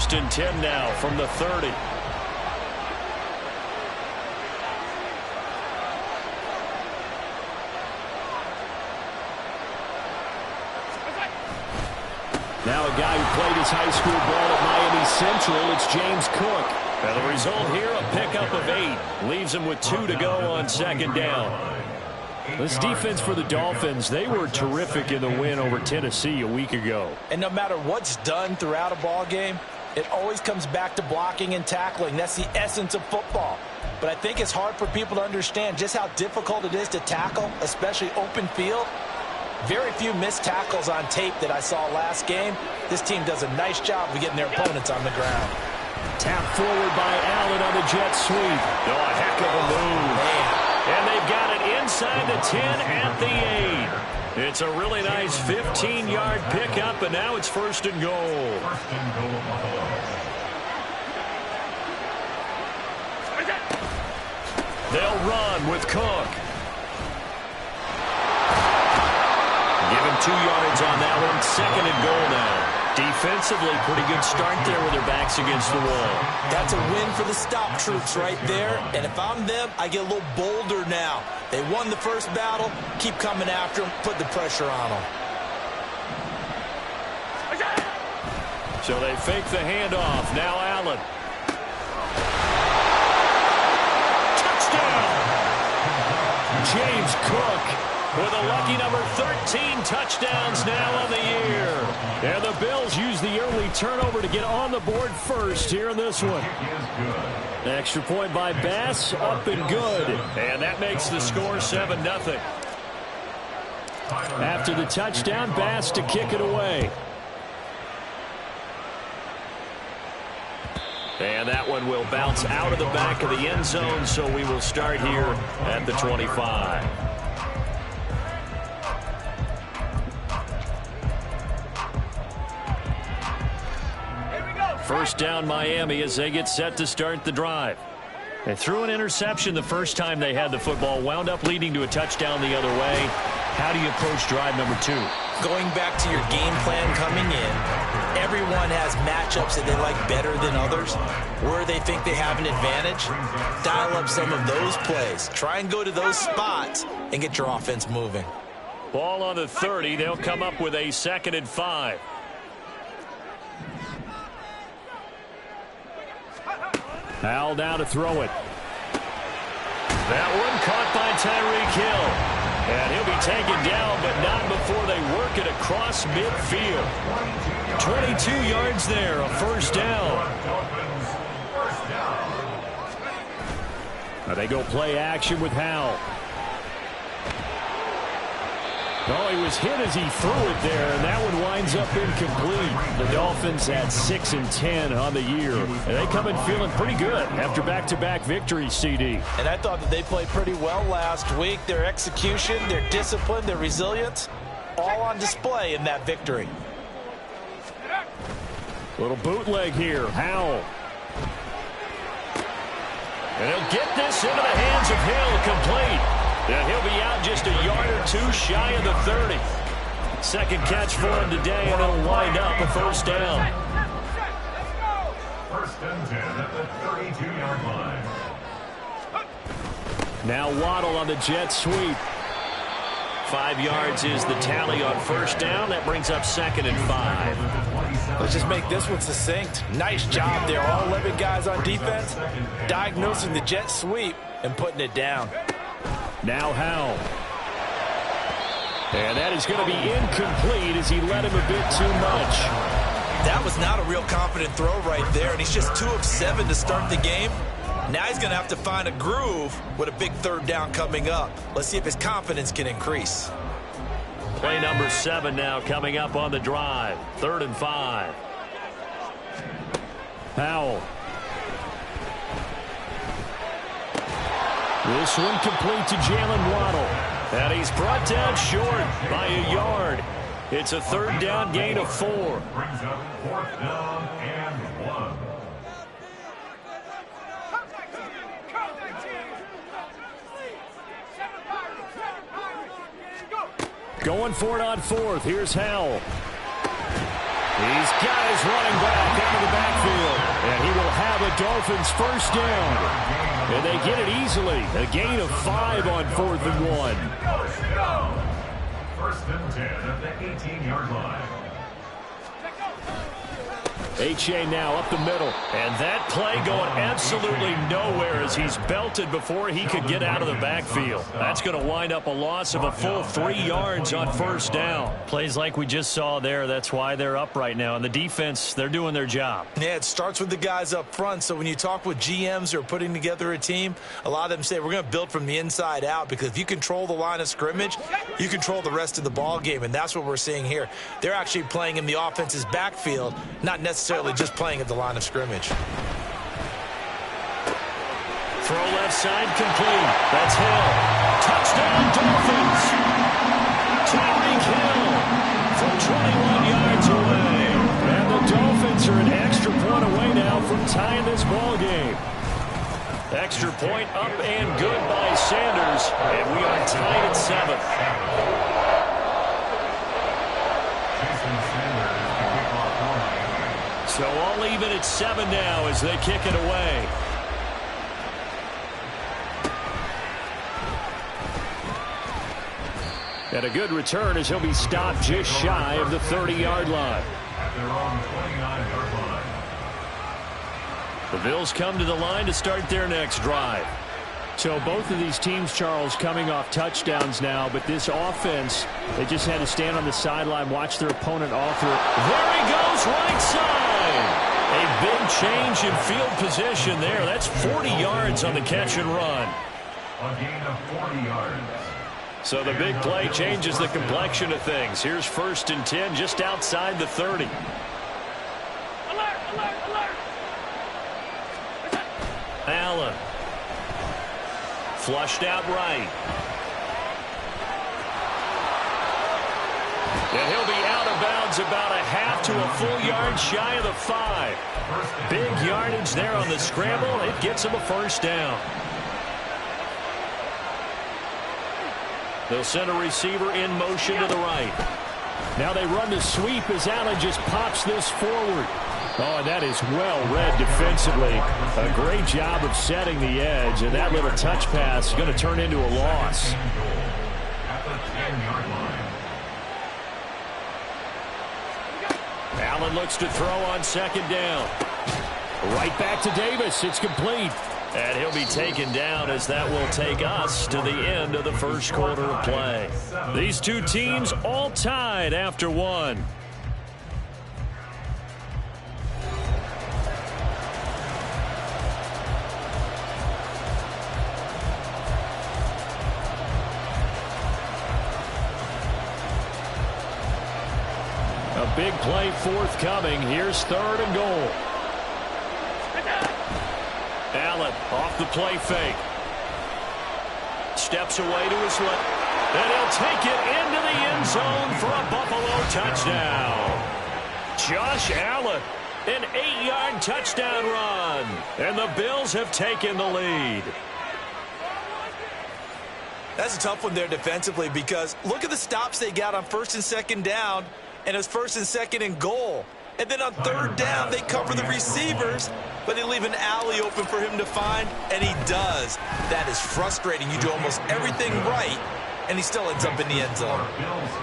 first and 10 now from the 30. Now a guy who played his high school ball at Miami Central, it's James Cook. And the result here, a pickup of 8. Leaves him with 2 to go on second down. This defense for the Dolphins, they were terrific in the win over Tennessee a week ago. And no matter what's done throughout a ball game, it always comes back to blocking and tackling. That's the essence of football. But I think it's hard for people to understand just how difficult it is to tackle, especially open field. Very few missed tackles on tape that I saw last game. This team does a nice job of getting their opponents on the ground. Tap forward by Allen on the jet sweep. Oh, a heck of a move. Man. And they've got it inside the 10 at the 8. It's a really nice 15-yard pickup, and now it's first and goal. They'll run with Cook. Give him 2 yards on that one. Second and goal now. Defensively, pretty good start there with their backs against the wall. That's a win for the stop troops right there. And if I'm them, I get a little bolder now. They won the first battle. Keep coming after them. Put the pressure on them. So they fake the handoff. Now Allen. Touchdown! James Cook with a lucky number 13 touchdowns now on the year. And the Bills use the early turnover to get on the board first here in this one. Extra point by Bass, up and good. And that makes the score 7-0. After the touchdown, Bass to kick it away. And that one will bounce out of the back of the end zone, so we will start here at the 25. First down Miami as they get set to start the drive. They threw an interception the first time they had the football, wound up leading to a touchdown the other way. How do you approach drive number 2? Going back to your game plan coming in, everyone has matchups that they like better than others. Where they think they have an advantage, dial up some of those plays. Try and go to those spots and get your offense moving. Ball on the 30. They'll come up with a 2nd and 5. Howell now to throw it. That one caught by Tyreek Hill. And he'll be taken down, but not before they work it across midfield. 22 yards there, a first down. Now they go play action with Howell. Oh, he was hit as he threw it there, and that one winds up incomplete. The Dolphins at 6 and 10 on the year, and they come in feeling pretty good after back-to-back victories, CD. And I thought that they played pretty well last week. Their execution, their discipline, their resilience, all on display in that victory. Little bootleg here, Howell. And he'll get this into the hands of Hill, complete. And he'll be out just a yard or 2 shy of the 30. Second catch for him today, and it'll wind up a first down. First and 10 at the 32-yard line. Now Waddle on the jet sweep. 5 yards is the tally on first down. That brings up 2nd and 5. Let's just make this one succinct. Nice job there. All 11 guys on defense diagnosing the jet sweep and putting it down. Now Howell. And that is going to be incomplete as he let him a bit too much. That was not a real confident throw right there, and he's just 2 of 7 to start the game. Now he's going to have to find a groove with a big third down coming up. Let's see if his confidence can increase. Play number 7 now coming up on the drive. 3rd and 5. Howell. This one complete to Jalen Waddle. And he's brought down short by a yard. It's a 3rd down gain of 4. Brings up 4th down and 1. Going for it on 4th. Here's Howell. He's got his running back out of the backfield. Dolphins first down. And they get it easily. A gain of 5 on 4th and 1. First and 10 at the 18-yard line. H.A. now up the middle. And that play going absolutely nowhere as he's belted before he could get out of the backfield. That's going to wind up a loss of a full 3 yards on first down. Plays like we just saw there. That's why they're up right now. And the defense, they're doing their job. Yeah, it starts with the guys up front. So when you talk with GMs who are putting together a team, a lot of them say we're going to build from the inside out, because if you control the line of scrimmage, you control the rest of the ball game. And that's what we're seeing here. They're actually playing in the offense's backfield, not necessarily just playing at the line of scrimmage. Throw left side complete. That's Hill. Touchdown Dolphins. Tyreek Hill from 21 yards away. And the Dolphins are an extra point away now from tying this ball game. Extra point up and good by Sanders. And we are tied at 7. So all even at 7 now as they kick it away. And a good return as he'll be stopped just shy of the 30-yard line. At their own 29-yard line. The Bills come to the line to start their next drive. So both of these teams, Charles, coming off touchdowns now, but this offense, they just had to stand on the sideline, watch their opponent all through. There he goes, right side. A big change in field position there. That's 40 yards on the catch and run. A gain of 40 yards. So the big play changes the complexion of things. Here's 1st and 10 just outside the 30. Alert, alert, alert. Allen. Flushed out right. And he'll be out of bounds about a half to a full yard shy of the 5. Big yardage there on the scramble. It gets him a first down. They'll send a receiver in motion to the right. Now they run the sweep as Allen just pops this forward. Oh, and that is well read defensively. A great job of setting the edge, and that little touch pass is going to turn into a loss. At the 10-yard line. Allen looks to throw on 2nd down. Right back to Davis. It's complete. And he'll be taken down as that will take us to the end of the first quarter of play. These two teams all tied after 1. A big play forthcoming. Here's 3rd and goal. Allen off the play fake. Steps away to his left. And he'll take it into the end zone for a Buffalo touchdown. Josh Allen, an 8-yard touchdown run. And the Bills have taken the lead. That's a tough one there defensively, because look at the stops they got on 1st and 2nd down, and it's 1st and 2nd and goal. And then on 3rd down, they cover the receivers, but they leave an alley open for him to find, and he does. That is frustrating. You do almost everything right, and he still ends up in the end zone.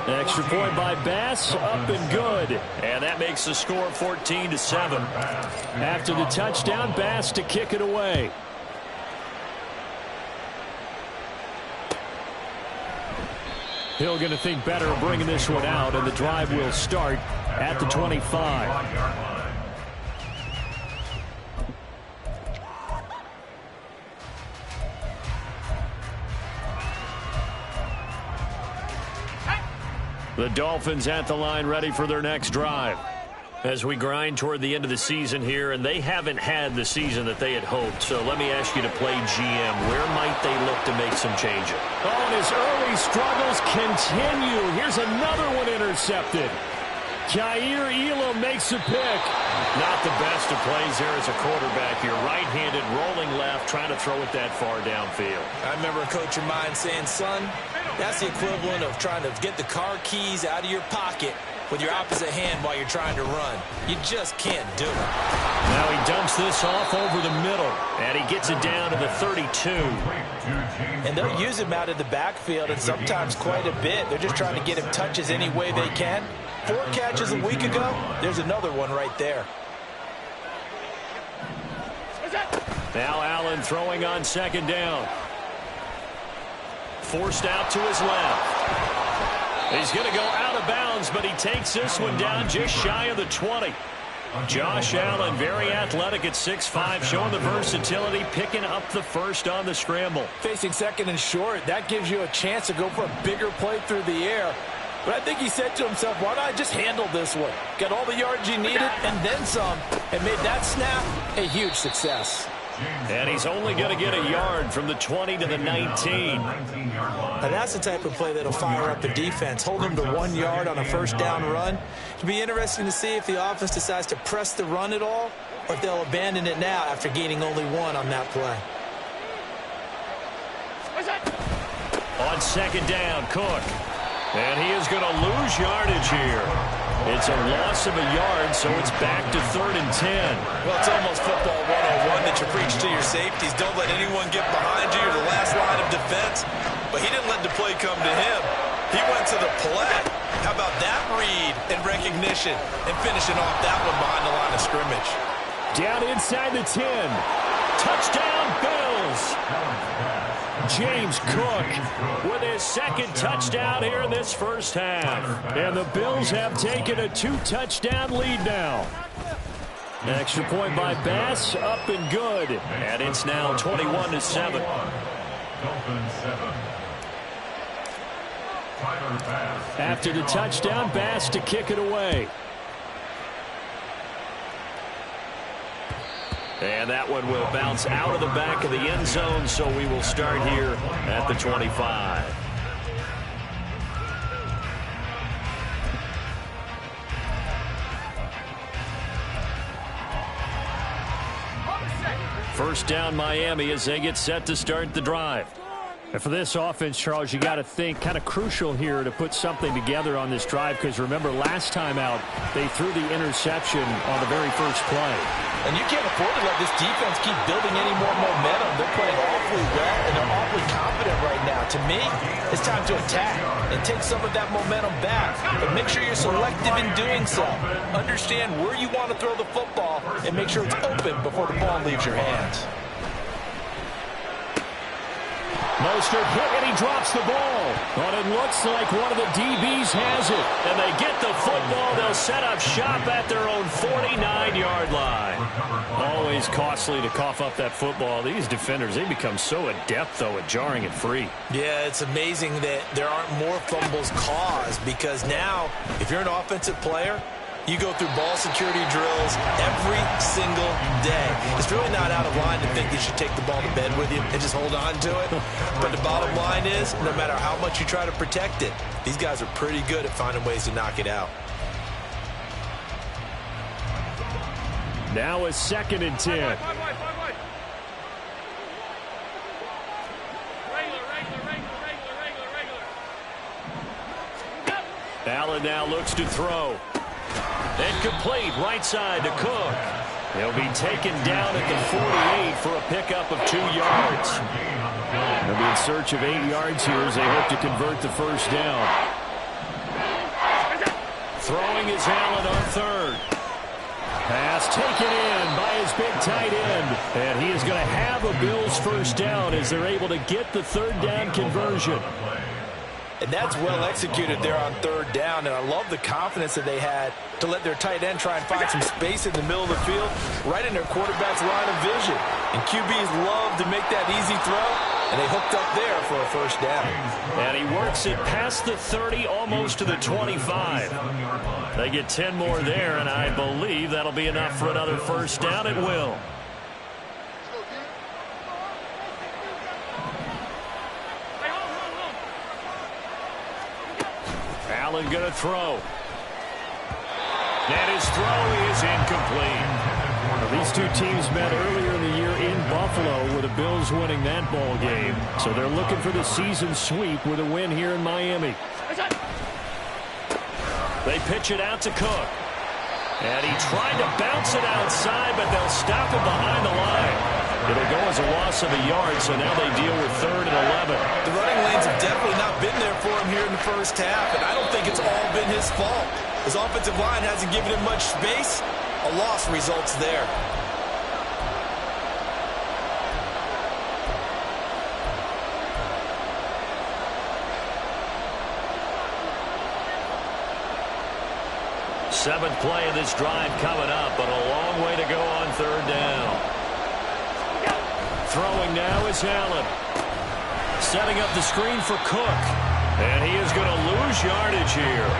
Extra point by Bass, up and good. And that makes the score 14-7. After the touchdown, Bass to kick it away. Hill going to think better of bringing this one out, and the drive will start at the 25. The Dolphins at the line, ready for their next drive. As we grind toward the end of the season here, and they haven't had the season that they had hoped. So let me ask you to play GM. Where might they look to make some changes? Oh, and his early struggles continue. Here's another one intercepted. Jair Elam makes a pick. Not the best of plays there as a quarterback. You're right-handed, rolling left, trying to throw it that far downfield. I remember a coach of mine saying, son, that's the equivalent of trying to get the car keys out of your pocket with your opposite hand while you're trying to run. You just can't do it. Now he dumps this off over the middle, and he gets it down to the 32. And they'll use him out of the backfield, and sometimes quite a bit. They're just trying to get him touches any way they can. 4 catches a week ago, there's another one right there. Now Allen throwing on second down. Forced out to his left. He's going to go out of bounds, but he takes this one down just shy of the 20. Josh Allen, very athletic at 6'5", showing the versatility, picking up the first on the scramble. Facing second and short, that gives you a chance to go for a bigger play through the air. But I think he said to himself, why not just handle this one? Got all the yards you needed and then some, and made that snap a huge success. And he's only going to get a yard from the 20 to the 19. Now that's the type of play that'll fire up the defense. Hold them to 1 yard on a first down run. It'll be interesting to see if the offense decides to press the run at all, or if they'll abandon it now after gaining only 1 on that play. On second down, Cook. And he is going to lose yardage here. It's a loss of a yard, so it's back to 3rd and 10. Well, it's almost football 101 that you preach to your safeties. Don't let anyone get behind you. You're the last line of defense. But he didn't let the play come to him. He went to the play. How about that read and recognition and finishing off that one behind the line of scrimmage? Down inside the 10. Touchdown, Bills. James Cook with his second touchdown here in this first half. And the Bills have taken a 2-touchdown lead now. An extra point by Bass, up and good. And it's now 21-7. After the touchdown, Bass to kick it away. And that one will bounce out of the back of the end zone, so we will start here at the 25. First down, Miami, as they get set to start the drive. And for this offense, Charles, you got to think kind of crucial here to put something together on this drive, because remember last time out they threw the interception on the very first play. And you can't afford to let this defense keep building any more momentum. They're playing awfully well, and they're awfully confident right now. To me, it's time to attack and take some of that momentum back. But make sure you're selective in doing so. Understand where you want to throw the football and make sure it's open before the ball leaves your hands. Mostert hit, and he drops the ball. But it looks like one of the DBs has it. And they get the football. They'll set up shop at their own 49-yard line. Always costly to cough up that football. These defenders, they become so adept, though, at jarring it free. Yeah, it's amazing that there aren't more fumbles caused, because now, if you're an offensive player, you go through ball security drills every single day. It's really not out of line to think you should take the ball to bed with you and just hold on to it. But the bottom line is, no matter how much you try to protect it, these guys are pretty good at finding ways to knock it out. Now a 2nd and 10. Allen now looks to throw. Incomplete, right side to Cook. He'll be taken down at the 48 for a pickup of 2 yards. They'll be in search of 8 yards here as they hope to convert the first down. Throwing is Allen on 3rd. Pass taken in by his big tight end. And he is going to have a Bills first down as they're able to get the 3rd down conversion. And that's well executed there on 3rd down. And I love the confidence that they had to let their tight end try and find some space in the middle of the field, right in their quarterback's line of vision. And QBs love to make that easy throw, and they hooked up there for a first down. And he works it past the 30, almost to the 25. They get 10 more there, and I believe that'll be enough for another first down. It will. Allen going to throw. And his throw is incomplete. Now, these two teams met earlier in the year in Buffalo with the Bills winning that ball game. So they're looking for the season sweep with a win here in Miami. They pitch it out to Cook. And he tried to bounce it outside, but they'll stop him behind the line. It'll go as a loss of a yard, so now they deal with 3rd and 11. The running lanes have definitely not been there for him here in the first half, and I don't think it's all been his fault. His offensive line hasn't given him much space. A loss results there. Seventh play of this drive coming up, but a long way to go on 3rd down. Throwing now is Allen. Setting up the screen for Cook. And he is going to lose yardage here.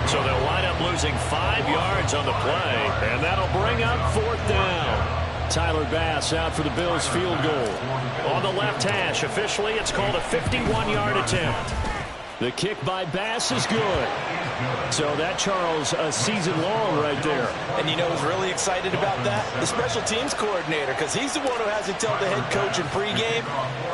So they'll wind up losing 5 yards on the play, and that'll bring up 4th down. Tyler Bass out for the Bills field goal. On the left hash, officially it's called a 51-yard attempt. The kick by Bass is good. So that, Charles, a season long right there. And you know who's really excited about that? The special teams coordinator, because he's the one who has to tell the head coach in pregame,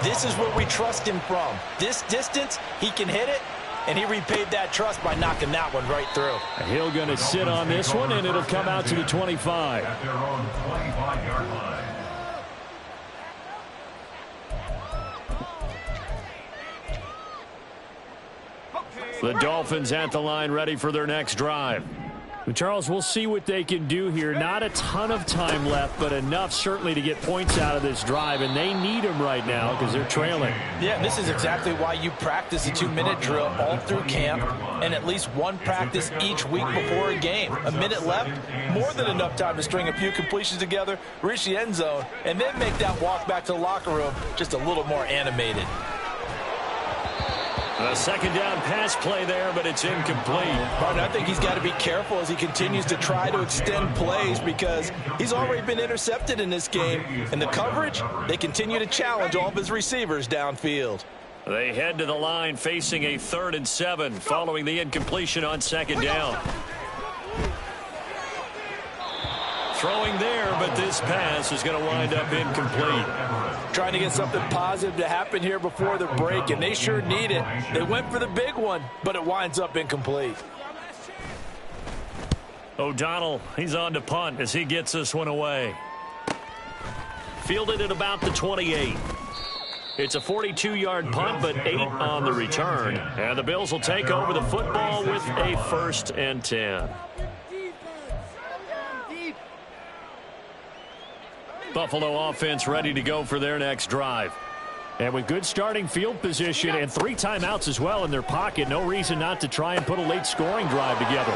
this is where we trust him from. This distance, he can hit it, and he repaid that trust by knocking that one right through. He'll going to sit on this one, and it'll come out to the 25. At their own 25-yard line. The Dolphins at the line, ready for their next drive. Charles, we'll see what they can do here. Not a ton of time left, but enough certainly to get points out of this drive, and they need them right now because they're trailing. Yeah, this is exactly why you practice a 2-minute drill all through camp and at least one practice each week before a game. A minute left, more than enough time to string a few completions together, reach the end zone, and then make that walk back to the locker room just a little more animated. A 2nd down pass play there, but it's incomplete. Martin, I think he's got to be careful as he continues to try to extend plays because he's already been intercepted in this game. And the coverage, they continue to challenge all of his receivers downfield. They head to the line facing a 3rd and 7 following the incompletion on 2nd down. Throwing there, but this pass is going to wind up incomplete. Trying to get something positive to happen here before the break, and they sure need it. They went for the big one, but it winds up incomplete. O'Donnell, he's on to punt as he gets this one away. Fielded at about the 28. It's a 42-yard punt, but 8 on the return. And the Bills will take over the football with a 1st and 10. Buffalo offense ready to go for their next drive. And with good starting field position and 3 timeouts as well in their pocket, no reason not to try and put a late scoring drive together.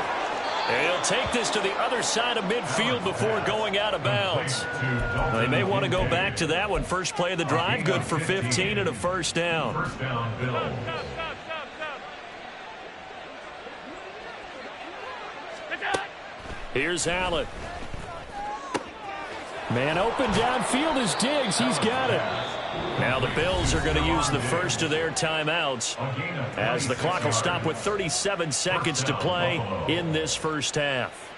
And he'll take this to the other side of midfield before going out of bounds. They may want to go back to that one. First play of the drive, good for 15 and a 1st down. First down, Bills. Here's Allen. Man open downfield is Diggs. He's got it. Now the Bills are going to use the first of their timeouts as the clock will stop with 37 seconds to play in this first half.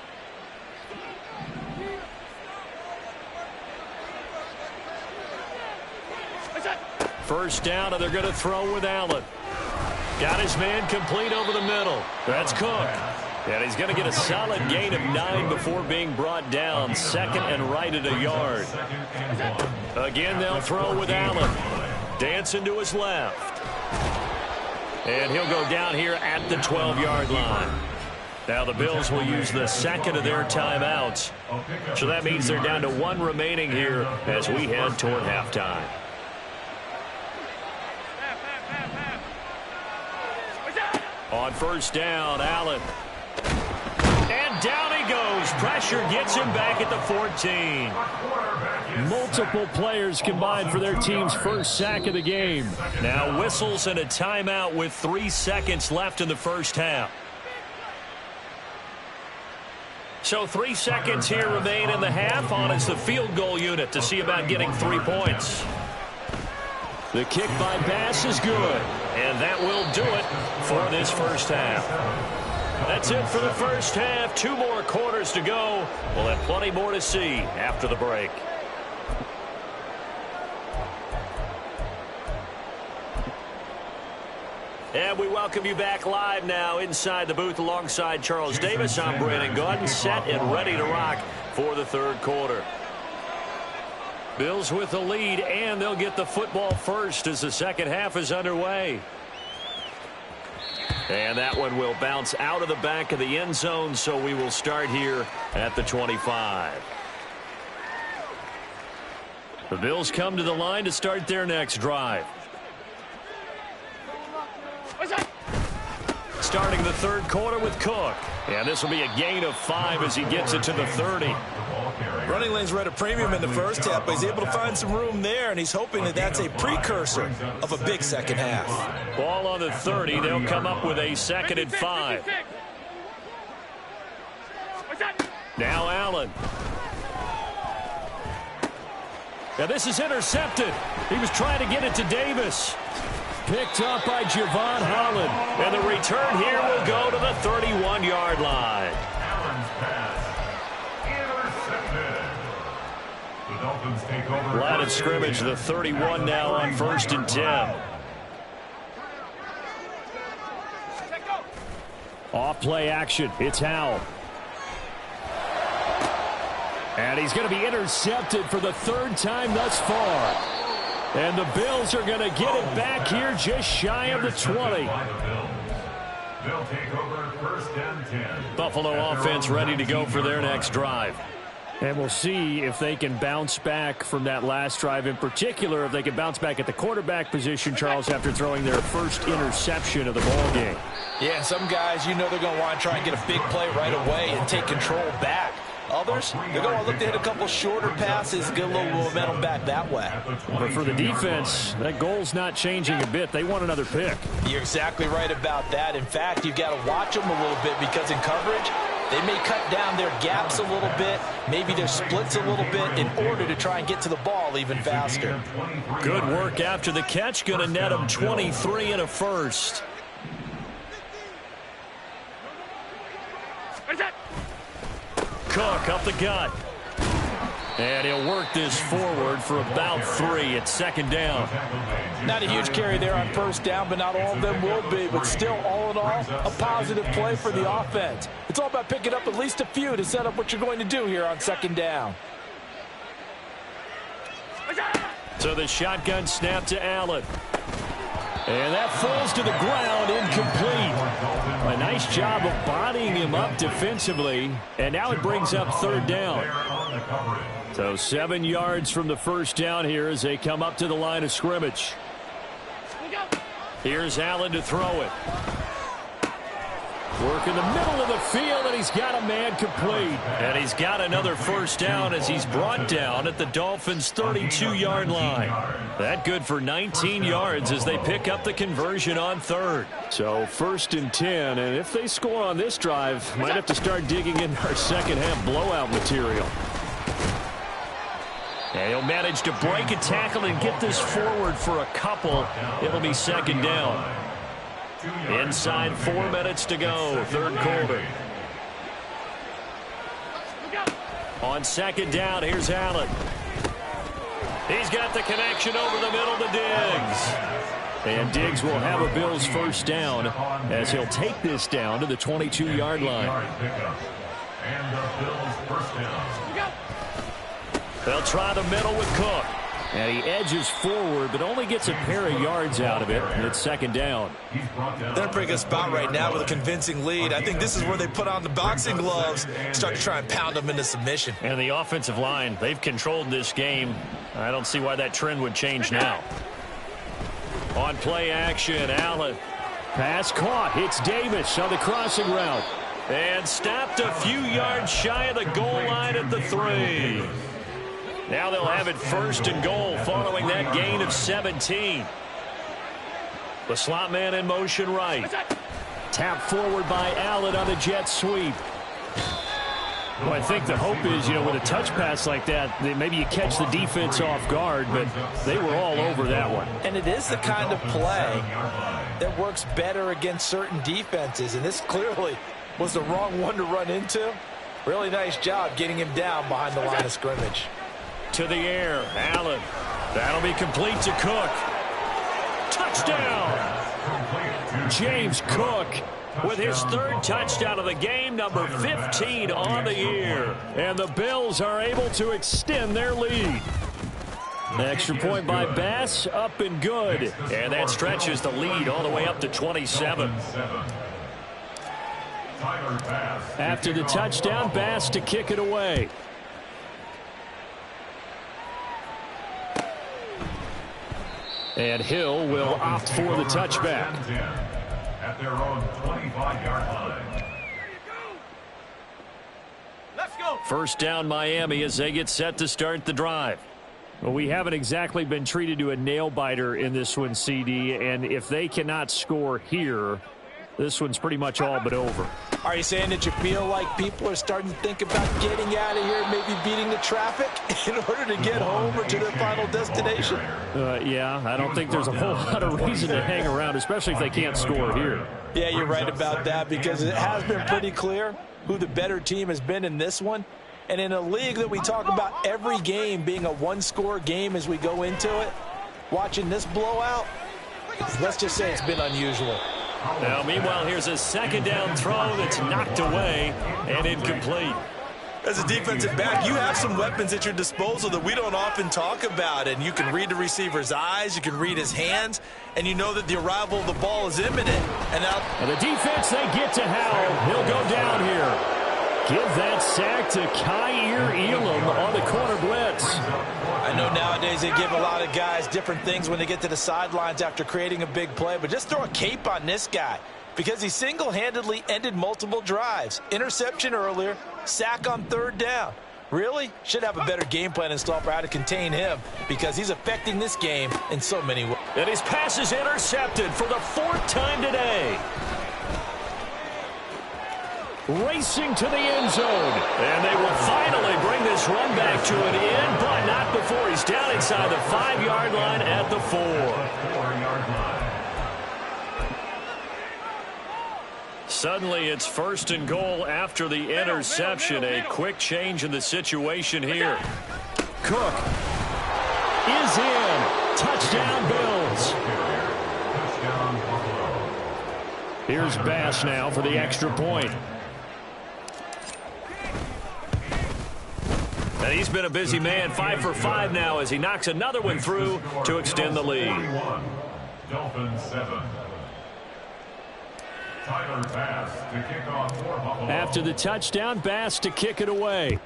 First down, and they're going to throw with Allen. Got his man complete over the middle. That's Cook. And he's going to get a solid gain of 9 before being brought down. 2nd and right at a yard. Again, they'll throw with Allen. Dancing to his left. And he'll go down here at the 12-yard line. Now the Bills will use the 2nd of their timeouts. So that means they're down to 1 remaining here as we head toward halftime. On first down, Allen. And down he goes. Pressure gets him back at the 14. Multiple players combined for their team's first sack of the game. Now whistles and a timeout with 3 seconds left in the first half. So 3 seconds here remain in the half. On is the field goal unit to see about getting 3 points. The kick by Bass is good. And that will do it for this first half. That's it for the first half. 2 more quarters to go. We'll have plenty more to see after the break. And we welcome you back live now inside the booth alongside Charles Davis. I'm Brandon Gaudin, set and ready to rock for the third quarter. Bills with the lead, and they'll get the football first as the second half is underway. And that one will bounce out of the back of the end zone, so we will start here at the 25. The Bills come to the line to start their next drive. Starting the third quarter with Cook. And this will be a gain of 5 as he gets it to the 30. Running lanes were at a premium in the first half, but he's able to find some room there, and he's hoping that that's a precursor of a big second half. Ball on the 30. They'll come up with a 2nd and 5. Now Allen. Now this is intercepted. He was trying to get it to Davis. Picked up by Javon Holland. And the return here will go to the 31-yard line. Allen's pass. Intercepted. The Dolphins take over. Line of scrimmage, the 31 now on 1st and 10. Off play action. It's Howell. And he's going to be intercepted for the 3rd time thus far. And the Bills are going to get it back here just shy of the 20. They'll take over 1st and 10. Buffalo offense ready to go for their next drive. And we'll see if they can bounce back from that last drive, in particular if they can bounce back at the quarterback position, Charles, after throwing their first interception of the ball game. Yeah, some guys, you know they're going to want to try and get a big play right away and take control back. Others, they're going to look to hit a couple shorter passes, get a little momentum back that way. But for the defense, that goal's not changing a bit. They want another pick. You're exactly right about that. In fact, you've got to watch them a little bit because in coverage, they may cut down their gaps a little bit, maybe their splits a little bit in order to try and get to the ball even faster. Good work after the catch. Going to net them 23 and a first. Cook up the gut. And he'll work this forward for about 3 at 2nd down. Not a huge carry there on 1st down, but not all of them will be. But still, all in all, a positive play for the offense. It's all about picking up at least a few to set up what you're going to do here on 2nd down. So the shotgun snap to Allen. And that falls to the ground, incomplete. A nice job of bodying him up defensively. And now it brings up 3rd down. So 7 yards from the 1st down here as they come up to the line of scrimmage. Here's Allen to throw it. Work in the middle of the field, and he's got a man complete. And he's got another 1st down as he's brought down at the Dolphins' 32-yard line. That good for 19 yards as they pick up the conversion on 3rd. So 1st and 10, and if they score on this drive, might have to start digging in our second-half blowout material. And he'll manage to break a tackle and get this forward for a couple. It'll be 2nd down. Inside 4 minutes to go, 3rd quarter. On 2nd down, here's Allen. He's got the connection over the middle to Diggs. And Diggs will have a Bills 1st down as he'll take this down to the 22-yard line. And the Bills 1st down. They'll try the middle with Cook. And he edges forward, but only gets a pair of yards out of it. And it's 2nd down. They're in a pretty good spot right now with a convincing lead. I think this is where they put on the boxing gloves, start to try and pound them into submission. And the offensive line, they've controlled this game. I don't see why that trend would change now. On play action, Allen. Pass caught. It's Davis on the crossing route. And stopped a few yards shy of the goal line at the 3. Now they'll have it 1st and goal following that gain of 17. The slot man in motion right. Tap forward by Allen on the jet sweep. Well, I think the hope is, with a touch pass like that, maybe you catch the defense off guard, but they were all over that one. And it is the kind of play that works better against certain defenses, and this clearly was the wrong one to run into. Really nice job getting him down behind the line of scrimmage. To the air, Allen. That'll be complete to Cook. Touchdown! James Cook with his third touchdown of the game, number 15 on the year. And the Bills are able to extend their lead. Extra point by Bass, up and good. And that stretches the lead all the way up to 27. After the touchdown, Bass to kick it away. And Hill will opt for the touchback. At their own 25-yard line. Let's go. First down Miami as they get set to start the drive. Well, we haven't exactly been treated to a nail-biter in this one, CD, and if they cannot score here, this one's pretty much all but over. Are you saying that you feel like people are starting to think about getting out of here, maybe beating the traffic in order to get home or to their final destination? Yeah, I don't think there's a whole lot of reason to hang around, especially if they can't score here. Yeah, you're right about that because it has been pretty clear who the better team has been in this one. And in a league that we talk about every game being a one-score game as we go into it, watching this blowout, let's just say it's been unusual. Now, meanwhile, here's a second down throw that's knocked away and incomplete. As a defensive back, you have some weapons at your disposal that we don't often talk about, and you can read the receiver's eyes, you can read his hands, and you know that the arrival of the ball is imminent. And now the defense, they get to Howell. He'll go down here. Give that sack to Kyer Elam on the corner blitz. I know nowadays they give a lot of guys different things when they get to the sidelines after creating a big play, but just throw a cape on this guy because he single-handedly ended multiple drives. Interception earlier, sack on third down. Really? Should have a better game plan installed for how to contain him because he's affecting this game in so many ways. And his pass is intercepted for the fourth time today. Racing to the end zone. And they will finally bring this run back to an end, but not before he's down inside the 5-yard line at the 4. Suddenly it's first and goal after the interception. A quick change in the situation here. Cook is in. Touchdown Bills. Here's Bass now for the extra point. And he's been a busy man, 5 for 5 now as he knocks another one through to extend the lead. Dolphins 7. Tyler Bass to kick off for Buffalo. After the touchdown, Bass to kick it away.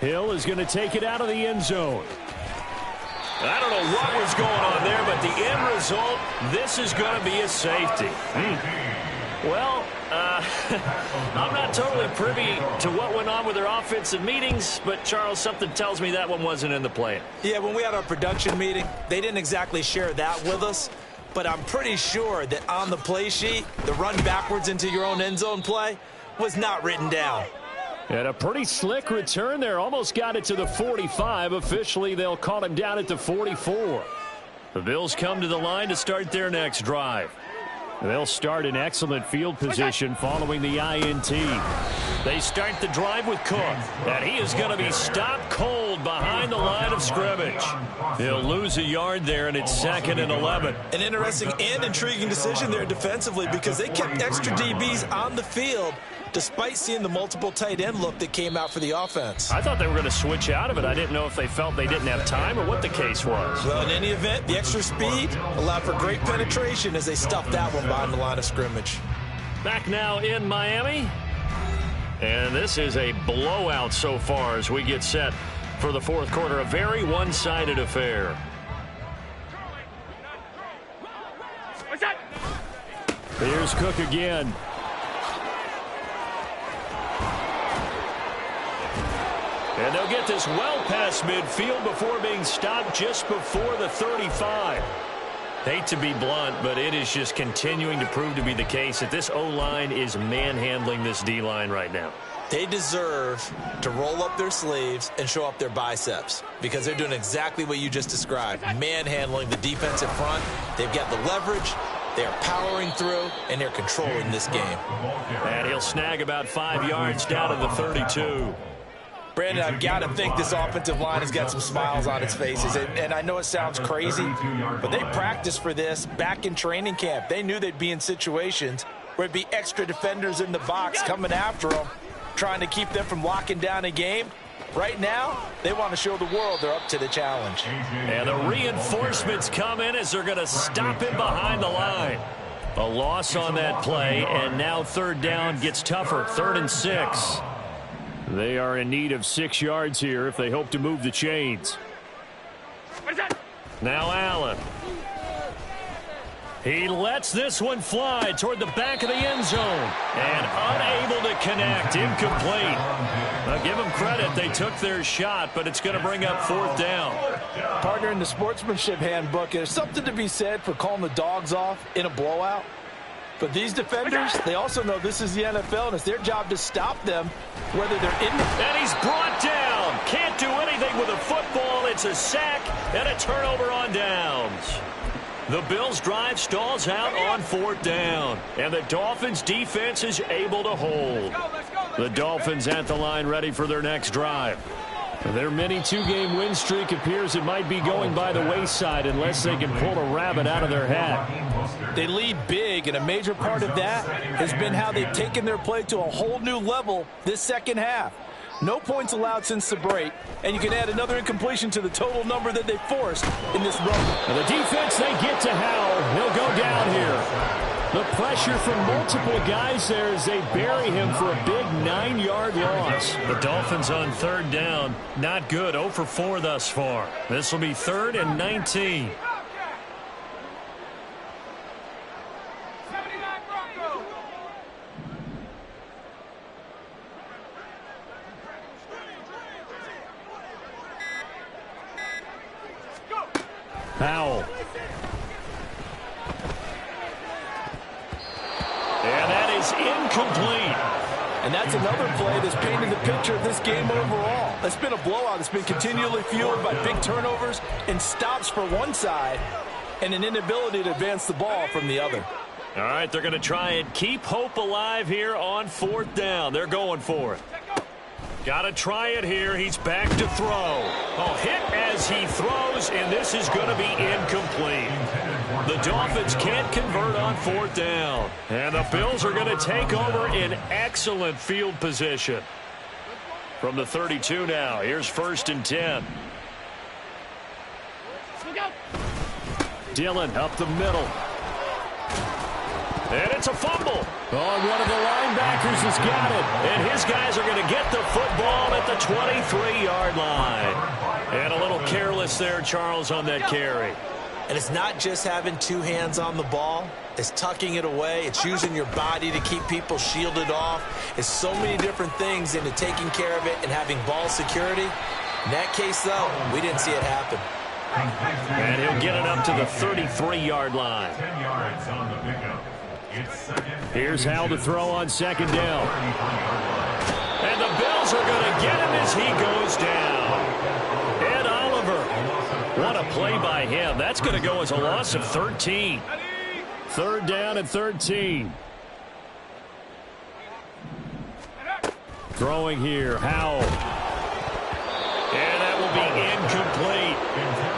Hill is going to take it out of the end zone. I don't know what was going on there, but the end result, this is going to be a safety. Well, I'm not totally privy to what went on with their offensive meetings, but, Charles, something tells me that one wasn't in the plan. Yeah, when we had our production meeting, they didn't exactly share that with us, but I'm pretty sure that on the play sheet, the run backwards into your own end zone play was not written down. And a pretty slick return there. Almost got it to the 45. Officially, they'll call him down at the 44. The Bills come to the line to start their next drive. They'll start in excellent field position following the INT. They start the drive with Cook, and he is going to be stopped cold behind the line of scrimmage. He'll lose a yard there, and it's 2nd and 11. An interesting and intriguing decision there defensively because they kept extra DBs on the field despite seeing the multiple tight end look that came out for the offense. I thought they were going to switch out of it. I didn't know if they felt they didn't have time or what the case was. Well, in any event, the extra speed allowed for great penetration as they stuffed that one behind the line of scrimmage. Back now in Miami. And this is a blowout so far as we get set for the fourth quarter. A very one-sided affair. Here's Cook again. And they'll get this well past midfield before being stopped just before the 35. Hate to be blunt, but it is just continuing to prove to be the case that this O-line is manhandling this D-line right now. They deserve to roll up their sleeves and show up their biceps because they're doing exactly what you just described, manhandling the defensive front. They've got the leverage. They're powering through, and they're controlling this game. And he'll snag about 5 yards down to the 32. Brandon, I've got to think this offensive line has got some smiles on its faces. And I know it sounds crazy, but they practiced for this back in training camp. They knew they'd be in situations where there'd be extra defenders in the box coming after them, trying to keep them from locking down a game. Right now, they want to show the world they're up to the challenge. And the reinforcements come in as they're going to stop him behind the line. A loss on that play, and now third down gets tougher. 3rd and 6. They are in need of 6 yards here if they hope to move the chains. Now Allen. He lets this one fly toward the back of the end zone. And unable to connect. Incomplete. Now give them credit. They took their shot, but it's going to bring up 4th down. Partner, in the sportsmanship handbook, there's something to be said for calling the dogs off in a blowout. But these defenders, they also know this is the NFL, and it's their job to stop them, whether they're in. And he's brought down. Can't do anything with a football. It's a sack and a turnover on downs. The Bills' drive stalls out on 4th down, and the Dolphins' defense is able to hold. The Dolphins at the line ready for their next drive. Their mini 2-game win streak appears it might be going by the wayside unless they can pull a rabbit out of their hat. They lead big, and a major part of that has been how they've taken their play to a whole new level this second half. No points allowed since the break, and you can add another incompletion to the total number that they forced in this run. And the defense, they get to Howell. He'll go down here. The pressure from multiple guys there as they bury him for a big 9-yard loss. The Dolphins on 3rd down. Not good. 0 for 4 thus far. This will be 3rd and 19. Howell. And that is incomplete. And that's another play that's painted the picture of this game overall. It's been a blowout. It's been continually fueled by big turnovers and stops for one side and an inability to advance the ball from the other. All right, they're going to try and keep hope alive here on 4th down. They're going for it. Got to try it here. He's back to throw. Oh, hit as he throws, and this is going to be incomplete. The Dolphins can't convert on 4th down. And the Bills are going to take over in excellent field position. From the 32 now, here's 1st and 10. Dillon up the middle. And it's a fumble. Oh, one of the linebackers has got it. And his guys are going to get the football at the 23-yard line. And a little careless there, Charles, on that carry. And it's not just having 2 hands on the ball. It's tucking it away. It's using your body to keep people shielded off. It's so many different things into taking care of it and having ball security. In that case, though, we didn't see it happen. And he'll get it up to the 33-yard line. 10 yards on the pickup. Here's Howell to throw on 2nd down. And the Bills are going to get him as he goes down. Ed Oliver. What a play by him. That's going to go as a loss of 13. 3rd down and 13. Throwing here, Howell. And that will be incomplete.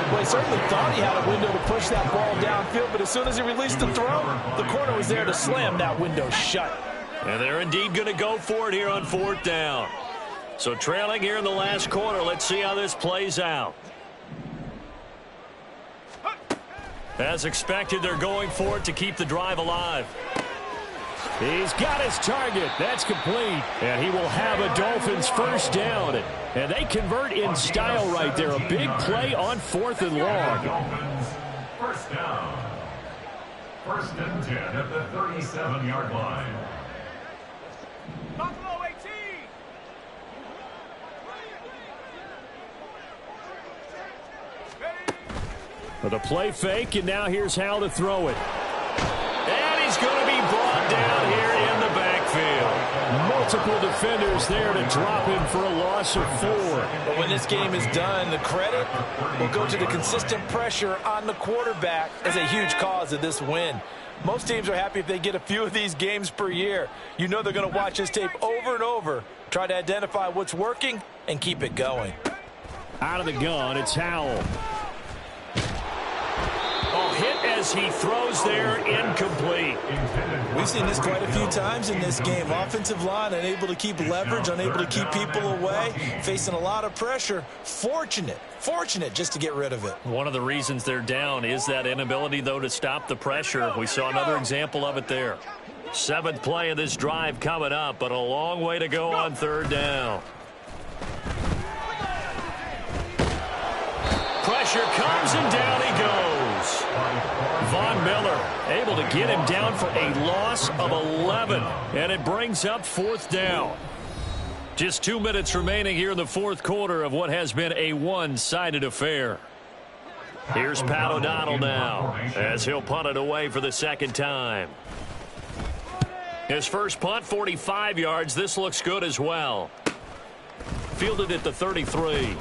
Well, he certainly thought he had a window to push that ball downfield, but as soon as he released the throw, the corner was there to slam that window shut. And they're indeed going to go for it here on 4th down. So trailing here in the last quarter, let's see how this plays out. As expected, they're going for it to keep the drive alive. He's got his target. That's complete. And he will have a Dolphins 1st down. And they convert in style right there. A big play on 4th and long. Dolphins, 1st down. 1st and 10 at the 37-yard line. Buffalo 18. For the play fake, and now here's Howell to throw it. And he's going to be brought down here in the backfield. Multiple defenders there to drop him for a loss of 4. But when this game is done, the credit will go to the consistent pressure on the quarterback as a huge cause of this win. Most teams are happy if they get a few of these games per year. You know they're going to watch this tape over and over, try to identify what's working and keep it going. Out of the gun, it's Howell. Oh, hit as he throws there, incomplete. We've seen this quite a few times in this game. Offensive line unable to keep leverage, unable to keep people away, facing a lot of pressure. Fortunate just to get rid of it. One of the reasons they're down is that inability, though, to stop the pressure. We saw another example of it there. 7th play of this drive coming up, but a long way to go on 3rd down. Pressure comes and down he goes. Von Miller able to get him down for a loss of 11, and it brings up 4th down. Just 2 minutes remaining here in the 4th quarter of what has been a one-sided affair. Here's Pat O'Donnell now as he'll punt it away for the 2nd time. His first punt, 45 yards. This looks good as well. Fielded at the 33.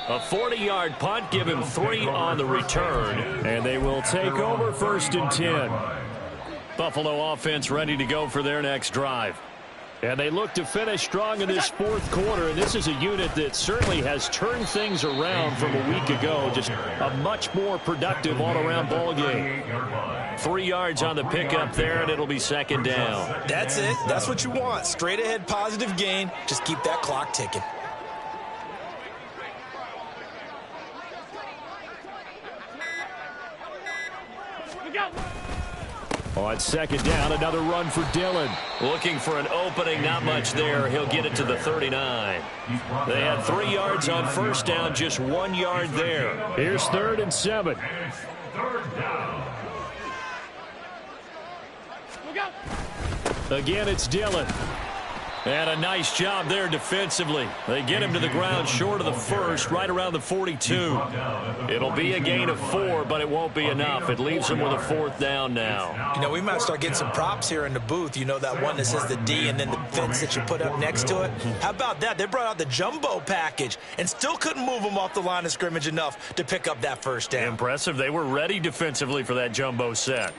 A 40-yard punt, give him 3 on the return, and they will take over 1st and 10. Buffalo offense ready to go for their next drive. And they look to finish strong in this 4th quarter, and this is a unit that certainly has turned things around from a week ago. Just a much more productive all-around ball game. 3 yards on the pickup there, and it'll be 2nd down. That's it. That's what you want. Straight ahead positive gain. Just keep that clock ticking. On 2nd down, another run for Dillon. Looking for an opening, not much there. He'll get it to the 39. They had 3 yards on 1st down, just 1 yard there. Here's 3rd and 7. Again, it's Dillon. And a nice job there defensively. They get him to the ground short of the 1st, right around the 42. It'll be a gain of 4, but it won't be enough. It leaves him with a 4th down now. You know, we might start getting some props here in the booth. You know, that one that says the D and then the fence that you put up next to it. How about that? They brought out the jumbo package and still couldn't move him off the line of scrimmage enough to pick up that 1st down. Impressive. They were ready defensively for that jumbo set.